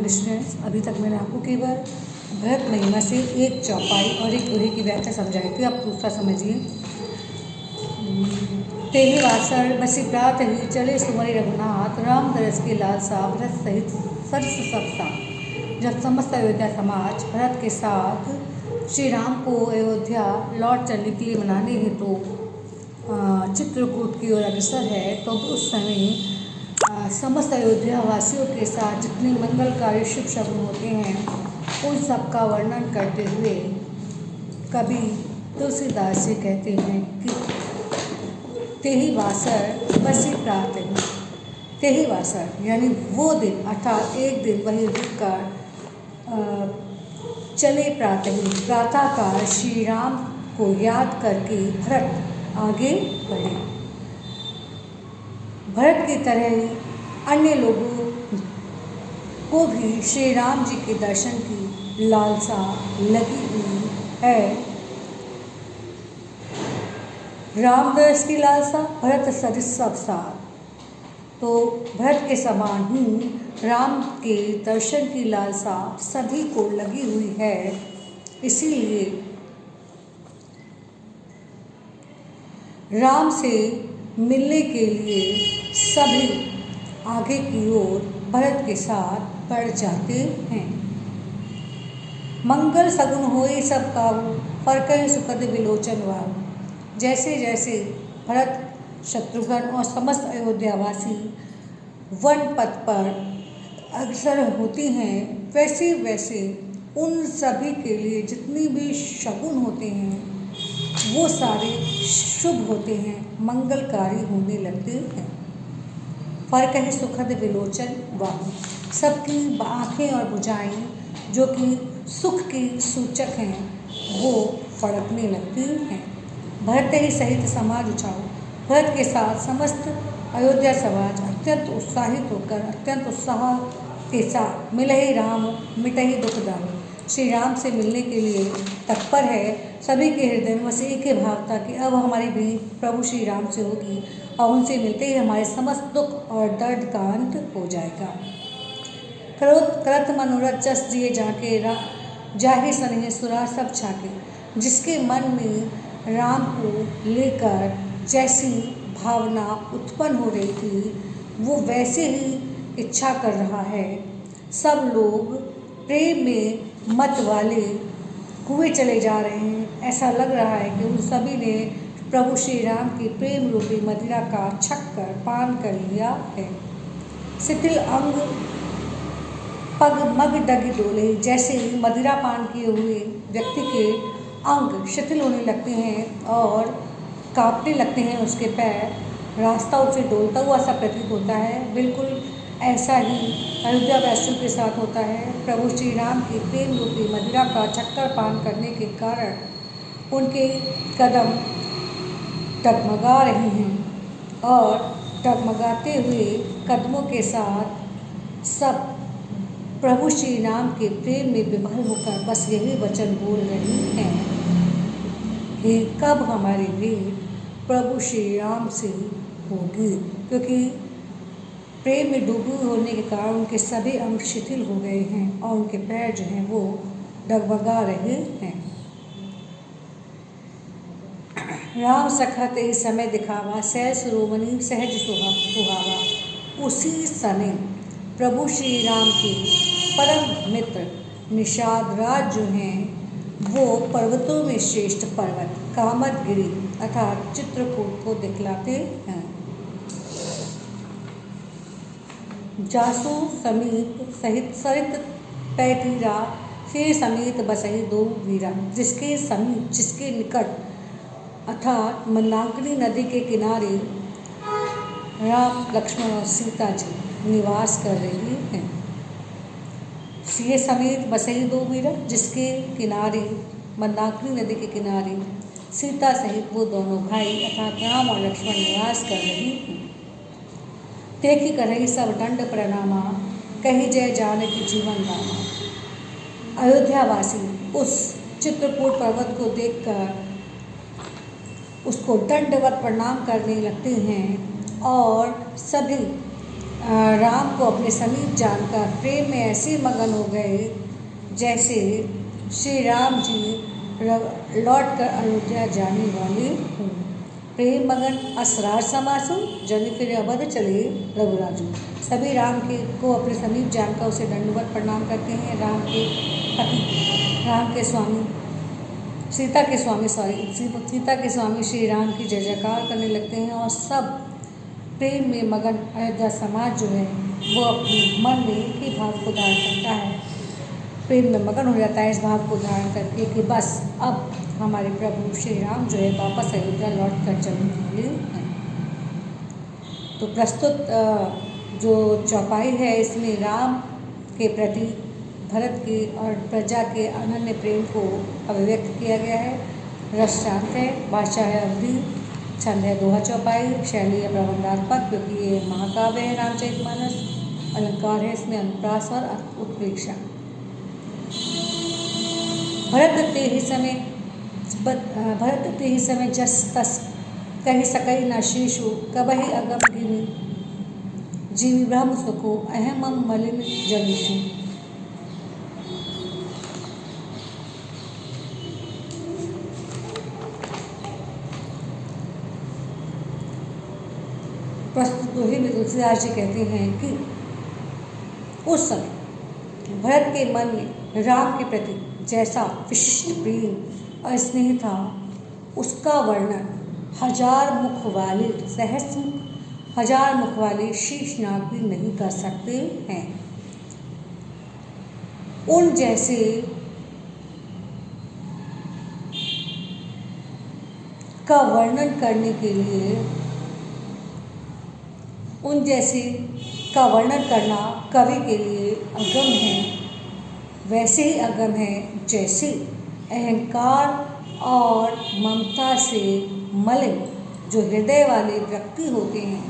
Listeners, अभी तक मैंने आपको केवल भरत महिमा से एक चौपाई और एक दोहे की व्याख्या समझाई थी। अब दूसरा समझिए। तेहि वासर बसी प्रात ही चले सुमरि रघुनाथ, राम दरस की लालसा भरत सहित सरस सब साथ। जब समस्त अयोध्या समाज भरत के साथ श्री राम को अयोध्या लौट चलने के लिए मनाने हेतु चित्रकूट की ओर अग्रसर है, तो उस समय समस्त अयोध्या वासियों के साथ जितने मंगलकारी शुभ शब्द होते हैं उन सब का वर्णन करते हुए कवि तुलसीदास जी कहते हैं कि तेहि वासर बसी प्रात ही। तेहि वासर यानी वो दिन, अर्थात एक दिन वही रुक कर चले प्रातः ही, प्रातःकाल श्री राम को याद करके भरत आगे बढ़े। भरत की तरह ही अन्य लोगों को भी श्री राम जी के दर्शन की लालसा लगी हुई है। राम दर्श की लालसा भरत सरिस सब साथ। तो भरत के समान ही राम के दर्शन की लालसा सभी को लगी हुई है। इसीलिए राम से मिलने के लिए सभी आगे की ओर भरत के साथ बढ़ जाते हैं। मंगल सगुन होई सब काहू, फरकहि सुखद विलोचन वाहू। जैसे जैसे भरत, शत्रुघ्न और समस्त अयोध्यावासी वन पथ पर अग्रसर होती हैं, वैसे वैसे उन सभी के लिए जितनी भी शगुन होते हैं वो सारे शुभ होते हैं, मंगलकारी होने लगते हैं। फर्क है सुखद विलोचन वाहू। सबकी आँखें और भुजाएं जो कि सुख की सूचक हैं वो फड़कने लगती हैं। भरत ही सहित समाज उछाओ। भरत के साथ समस्त अयोध्या समाज अत्यंत उत्साहित होकर अत्यंत उत्साह के साथ मिलहि राम मिटहि दुख दाऊ, श्री राम से मिलने के लिए तत्पर है। सभी के हृदय में बस एक ही भाव था कि अब हमारी भी प्रभु श्री राम से होगी और उनसे मिलते ही हमारे समस्त दुख और दर्द का अंत हो जाएगा। करत मनोरथ जस दिए जाके जाहे सनेह सुरा सब छाके। जिसके मन में राम को लेकर जैसी भावना उत्पन्न हो रही थी वो वैसे ही इच्छा कर रहा है। सब लोग प्रेम में मत वाले हुए चले जा रहे हैं। ऐसा लग रहा है कि उन सभी ने प्रभु श्री राम की प्रेम रूपी मदिरा का छक्कर पान कर लिया है। शिथिल अंग पग मग डग डोले। जैसे मदिरा पान किए हुए व्यक्ति के अंग शिथिल होने लगते हैं और कांपने लगते हैं उसके पैर, रास्ता उसे डोलता हुआ सा प्रतीत होता है। बिल्कुल ऐसा ही अयोध्या वासियों के साथ होता है। प्रभु श्री राम की प्रेम रूपी मदिरा का चक्कर पान करने के कारण उनके कदम डगमगा रहे हैं और डगमगाते हुए कदमों के साथ सब प्रभु श्री राम के प्रेम में विभोर होकर बस यही वचन बोल रही हैं कि कब हमारी भेंट प्रभु श्री राम से होगी। क्योंकि प्रेम में डूबे होने के कारण उनके सभी अंग शिथिल हो गए हैं और उनके पैर जो हैं वो डगमगा रहे हैं। राम सखत ही समय दिखावा, सह सुरोमणि सहज सुहावा। उसी समय प्रभु श्री राम के परम मित्र निषाद राज जो हैं वो पर्वतों में श्रेष्ठ पर्वत कामदगिरि अर्थात चित्रकूट को दिखलाते हैं। जासु समीप सहित सरित पैतीरा, से समेत बसहि दो वीरा। जिसके समीप, जिसके निकट अर्थात मंदाकिनी नदी के किनारे राम, लक्ष्मण और सीता जी निवास कर रही हैं। से समेत बसहि दो वीरा, जिसके किनारे मंदाकिनी नदी के किनारे सीता सहित वो दोनों भाई अर्थात राम और लक्ष्मण निवास कर रही हैं। देखी करही सब दंड प्रणामा, कही जय जानकी जीवन दामा। अयोध्यावासी उस चित्रकूट पर्वत को देखकर उसको दंडवत प्रणाम करने लगते हैं और सभी राम को अपने समीप जानकर प्रेम में ऐसे मगन हो गए जैसे श्री राम जी लौट कर अयोध्या जाने वाले हों। प्रेम मगन असरार समासु जन फिर अवध चले रघुराजू। सभी राम के को अपने समीप जानकर उसे दंडवत प्रणाम करते हैं। राम के पति, राम के स्वामी, सीता के स्वामी श्री राम की जय जयकार करने लगते हैं और सब प्रेम में मगन अयोध्या समाज जो है वो अपने मन में एक ही भाव को धारण करता है, प्रेम में मगन हो जाता है इस भाव को धारण करके कि बस अब हमारे प्रभु श्री राम जो है वापस अयोध्या लौट कर चलने वाले हैं। तो प्रस्तुत जो चौपाई है इसमें राम के प्रति भरत के और प्रजा के अनन्य प्रेम को अभिव्यक्त किया गया है। रस शांत है, भाषा है अवधि, छंद है दोहा चौपाई, शैली है प्रबंधात्मक क्योंकि ये महाकाव्य है रामचरितमानस। अलंकार है इसमें अनुप्रास और उत्प्रेक्षा। भरत ते ही समय जस तस कही सकई न शीशु कबहि अगम गिनी जीवी ब्रह्म सुखो अहमम मलिन जनिषु। प्रस्तुत दोहे में तुलसीदास जी कहते हैं कि उस समय भरत के मन में राम के प्रति जैसा विशिष्ट प्रेम और स्नेह था उसका वर्णन हजार मुख वाले शीशनाग भी नहीं कर सकते हैं। उन जैसे का वर्णन करने के लिए उन जैसे का वर्णन करना कवि के लिए अगम है, वैसे ही अगम है जैसे अहंकार और ममता से मलिन जो हृदय वाले व्यक्ति होते हैं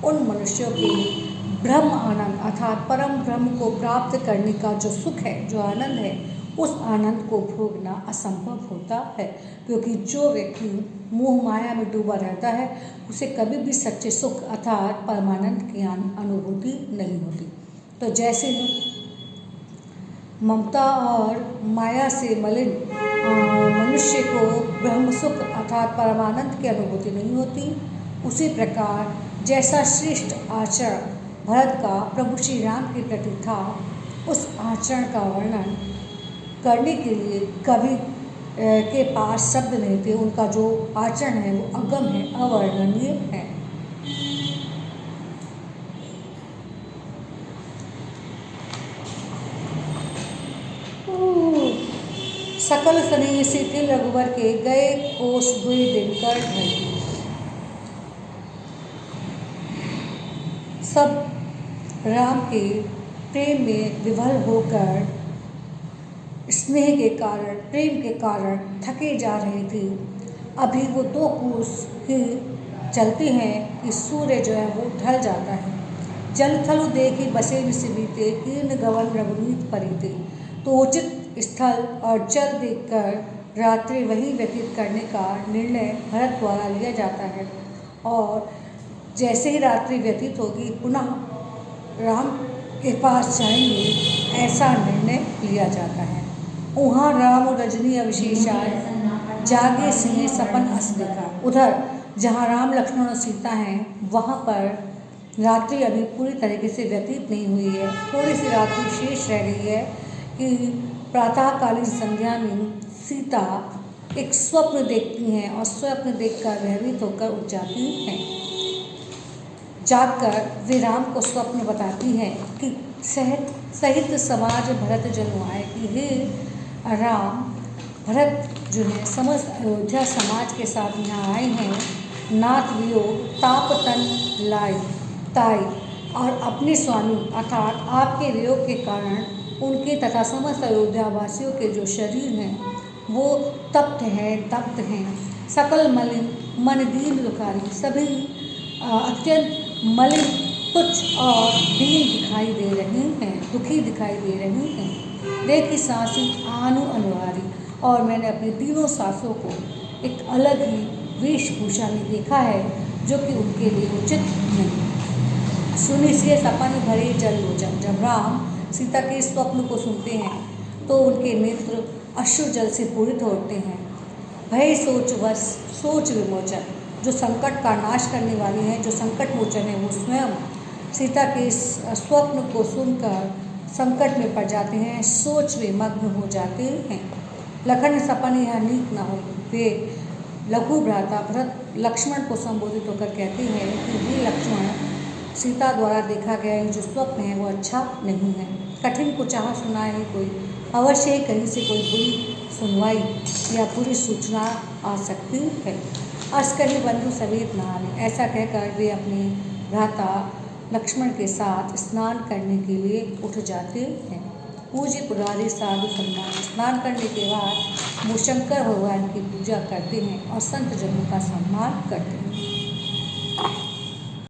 उन मनुष्यों के ब्रह्म आनंद अर्थात परम ब्रह्म को प्राप्त करने का जो सुख है, जो आनंद है, उस आनंद को भोगना असंभव होता है क्योंकि जो व्यक्ति मोह माया में डूबा रहता है उसे कभी भी सच्चे सुख अर्थात परमानंद की अनुभूति नहीं होती। तो जैसे ममता और माया से मलिन मनुष्य को ब्रह्म सुख अर्थात परमानंद की अनुभूति नहीं होती, उसी प्रकार जैसा श्रेष्ठ आचरण भरत का प्रभु श्री राम के प्रति था उस आचरण का वर्णन करने के लिए कवि के पास शब्द नहीं थे। उनका जो आचरण है वो अगम है, अवर्णनीय है। सकल स्नेह से तिल रघुवर के गए कोस दुई दिन कर ढल। सब राम के प्रेम में विभल होकर स्नेह के कारण, प्रेम के कारण थके जा रहे थे। अभी वो 2 कोस ही चलते हैं कि सूर्य जो है वो ढल जाता है। जल थलु देखी बसे निसीते कीर्ण गवन रघुनीत परिते। तो उचित स्थल और जल देखकर रात्रि वहीं व्यतीत करने का निर्णय भरत द्वारा लिया जाता है और जैसे ही रात्रि व्यतीत होगी पुनः राम के पास जाएंगे ऐसा निर्णय लिया जाता है। वहाँ राम रजनी अविशेषाय जागे सिंह सपन अस देखा। उधर जहाँ राम लक्ष्मण और सीता हैं वहाँ पर रात्रि अभी पूरी तरीके से व्यतीत नहीं हुई है, थोड़ी सी रात्रि शेष रह गई है कि प्रातःकालीन संध्या में सीता एक स्वप्न देखती हैं और स्वप्न देखकर भयभीत होकर उठ जाती हैं। जागकर वे राम को स्वप्न बताती हैं कि सहित समाज भरत जनु आए कि हे राम, भरत जो है समस्त अयोध्या समाज के साथ यहाँ आए हैं। नाथ वियोग ताप तन लाई ताई और अपने स्वामी अर्थात आपके वियोग के कारण उनके तथा समस्त अयोध्या वासियों के जो शरीर हैं वो तप्त हैं, दग्ध हैं। सकल मलिन मन दीन दुखारी, सभी अत्यंत मलिन, तुच्छ और दीन दिखाई दे रही हैं, दुखी दिखाई दे रही हैं। देखी सासी आनु अनुहारी, और मैंने अपने तीनों सासों को एक अलग ही वेशभूषा में देखा है जो कि उनके लिए उचित नहीं। सुनि से सपन भरे जल लोचन। जब राम सीता के स्वप्न को सुनते हैं तो उनके नेत्र अश्रु जल से पूरित होते हैं। भय सोच वश सोच विमोचन, जो संकट का नाश करने वाली है, जो संकट मोचन है, वो स्वयं सीता के स्वप्न को सुनकर संकट में पड़ जाते हैं, सोच में मग्न हो जाते हैं। लखन सपन यह नीक न हो। वे लघु भ्राता भरत लक्ष्मण को संबोधित होकर कहते हैं कि ये लक्ष्मण, सीता द्वारा देखा गया ये जो स्वप्न है वो अच्छा नहीं है। कठिन को चाह सुना है कोई, अवश्य ही कहीं से कोई बुरी सुनवाई या बुरी सूचना आ सकती है। अस कही बंधु सवेत नहाने, ऐसा कहकर वे अपने भ्राता लक्ष्मण के साथ स्नान करने के लिए उठ जाते हैं। पूज्य पुरारी साधु सम्मान, स्नान करने के बाद वो शंकर भगवान की पूजा करते हैं और संत जनों का सम्मान करते हैं।